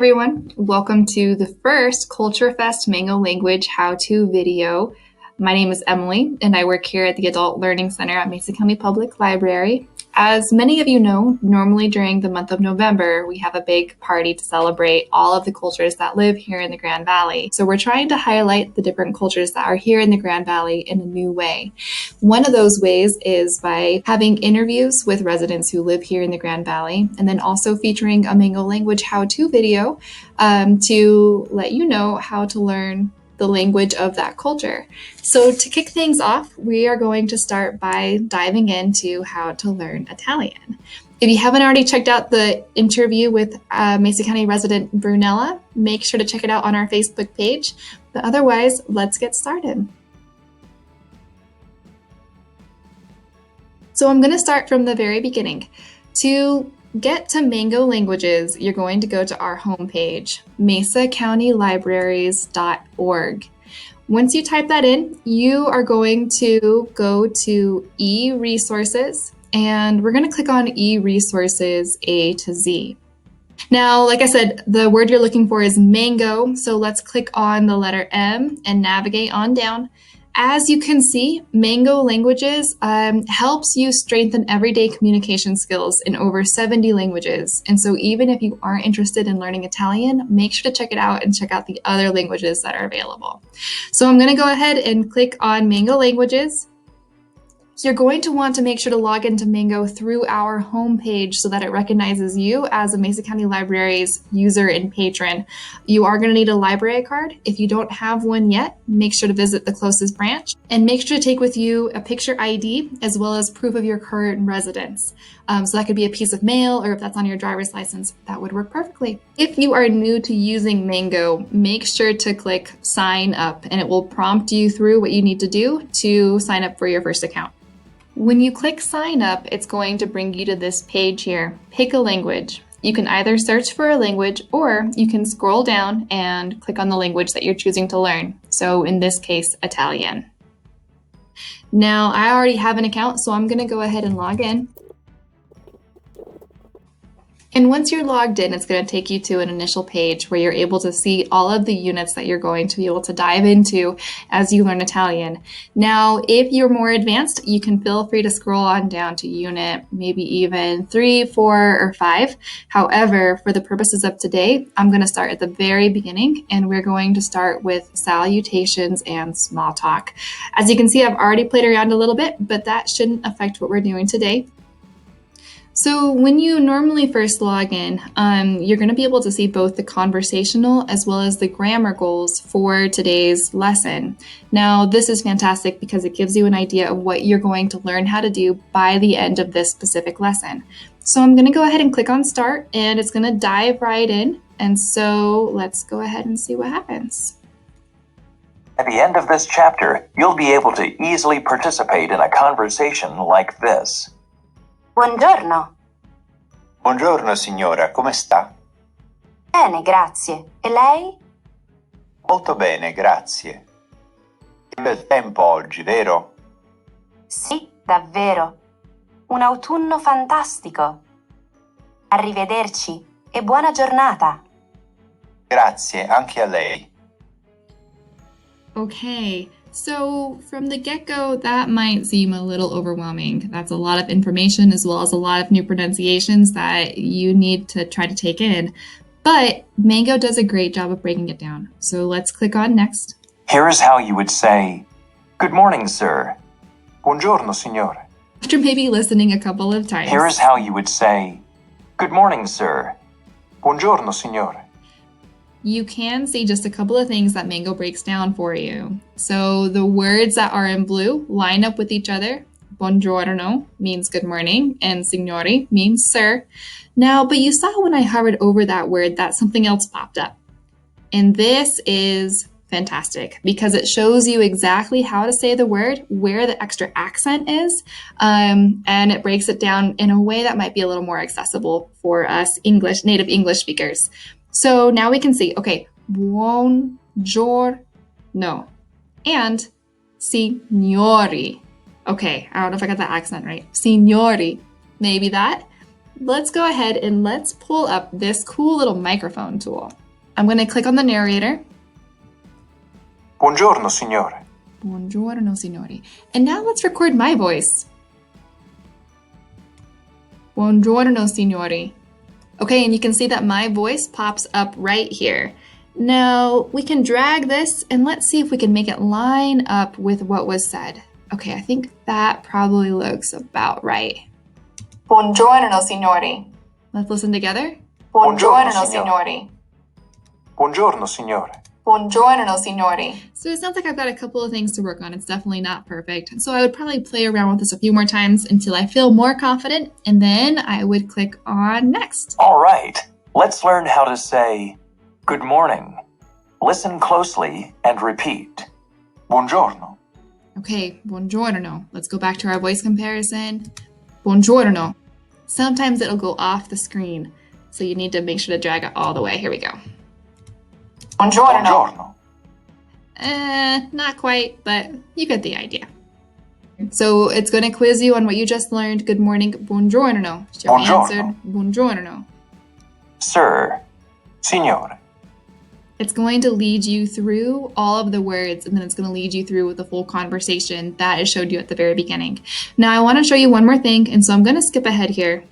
Everyone, welcome to the first Culture Fest Mango Language how-to video. My name is Emily and I work here at the Adult Learning Center at Mesa County Public Library. As many of you know, normally during the month of November, we have a big party to celebrate all of the cultures that live here in the Grand Valley. So we're trying to highlight the different cultures that are here in the Grand Valley in a new way. One of those ways is by having interviews with residents who live here in the Grand Valley, and then also featuring a Mango language how-to video to let you know how to learn the language of that culture. So to kick things off, we are going to start by diving into how to learn Italian. If you haven't already checked out the interview with Mesa County resident Brunella, make sure to check it out on our Facebook page. But otherwise, let's get started. So I'm going to start from the very beginning. To get to Mango Languages, you're going to go to our homepage, mesacountylibraries.org. Once you type that in, you are going to go to e-resources, and we're going to click on e-resources A to Z. Now, like I said, the word you're looking for is mango, so let's click on the letter M and navigate on down. As you can see, Mango Languages helps you strengthen everyday communication skills in over 70 languages. And so even if you aren't interested in learning Italian, make sure to check it out and check out the other languages that are available. So I'm going to go ahead and click on Mango Languages. You're going to want to make sure to log into Mango through our homepage so that it recognizes you as a Mesa County Libraries user and patron. You are going to need a library card. If you don't have one yet, make sure to visit the closest branch and make sure to take with you a picture ID as well as proof of your current residence. So that could be a piece of mail, or if that's on your driver's license, that would work perfectly. If you are new to using Mango, make sure to click sign up and it will prompt you through what you need to do to sign up for your first account. When you click sign up, it's going to bring you to this page here. Pick a language. You can either search for a language or you can scroll down and click on the language that you're choosing to learn. So in this case, Italian. Now I already have an account, so I'm going to go ahead and log in. And once you're logged in, it's going to take you to an initial page where you're able to see all of the units that you're going to be able to dive into as you learn Italian. Now, if you're more advanced, you can feel free to scroll on down to unit, maybe even 3, 4, or 5. However, for the purposes of today, I'm going to start at the very beginning, and we're going to start with salutations and small talk. As you can see, I've already played around a little bit, but that shouldn't affect what we're doing today. So when you normally first log in, you're going to be able to see both the conversational as well as the grammar goals for today's lesson. Now, this is fantastic because it gives you an idea of what you're going to learn how to do by the end of this specific lesson. So I'm going to go ahead and click on start, and it's going to dive right in. And so let's go ahead and see what happens. At the end of this chapter, you'll be able to easily participate in a conversation like this. Buongiorno. Buongiorno signora, come sta? Bene, grazie. E lei? Molto bene, grazie. Che bel tempo oggi, vero? Sì, davvero. Un autunno fantastico. Arrivederci e buona giornata. Grazie, anche a lei. Okay. So from the get-go, that might seem a little overwhelming. That's a lot of information as well as a lot of new pronunciations that you need to try to take in. But Mango does a great job of breaking it down. So let's click on next. Here's how you would say, "Good morning, sir." Buongiorno signore. After maybe listening a couple of times. Here's how you would say, "Good morning, sir." Buongiorno signore. You can see just a couple of things that Mango breaks down for you. So the words that are in blue line up with each other. Buongiorno means good morning, and signori means sir. Now, but you saw when I hovered over that word that something else popped up. And this is fantastic because it shows you exactly how to say the word, where the extra accent is, and it breaks it down in a way that might be a little more accessible for us native English speakers. So now we can see, okay, buongiorno and signori. Okay, I don't know if I got that accent right. Signori, maybe that. let's go ahead and let's pull up this cool little microphone tool. I'm going to click on the narrator. Buongiorno, signore. Buongiorno, signori. And now let's record my voice. Buongiorno, signori. Okay, and you can see that my voice pops up right here. Now, we can drag this and let's see if we can make it line up with what was said. Okay, I think that probably looks about right. Buongiorno, signori. Let's listen together. Buongiorno, signori. Buongiorno, signore. Buongiorno, signori. So it sounds like I've got a couple of things to work on. It's definitely not perfect. So I would probably play around with this a few more times until I feel more confident, and then I would click on next. All right, let's learn how to say good morning. Listen closely and repeat. Buongiorno. Okay, buongiorno. Let's go back to our voice comparison. Buongiorno. Sometimes it'll go off the screen, so you need to make sure to drag it all the way. Here we go. Buongiorno. Not quite, but you get the idea. So it's going to quiz you on what you just learned. Good morning, buongiorno. So you answered buongiorno. Sir, signore. It's going to lead you through all of the words, and then it's going to lead you through the full conversation that I showed you at the very beginning. Now, I want to show you one more thing, and so I'm going to skip ahead here.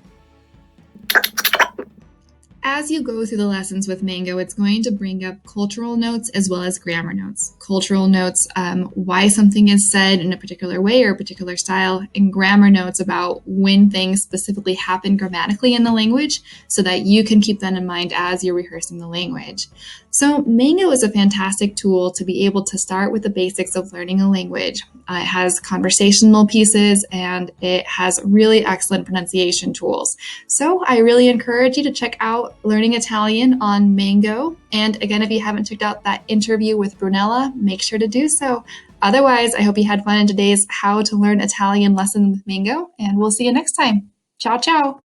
As you go through the lessons with Mango, it's going to bring up cultural notes as well as grammar notes. Cultural notes, why something is said in a particular way or a particular style, and grammar notes about when things specifically happen grammatically in the language so that you can keep that in mind as you're rehearsing the language. So Mango is a fantastic tool to be able to start with the basics of learning a language. It has conversational pieces and it has really excellent pronunciation tools. So I really encourage you to check out Learning Italian on Mango. And again, if you haven't checked out that interview with Brunella, make sure to do so. Otherwise, I hope you had fun in today's How to Learn Italian lesson with Mango, and we'll see you next time. Ciao, ciao.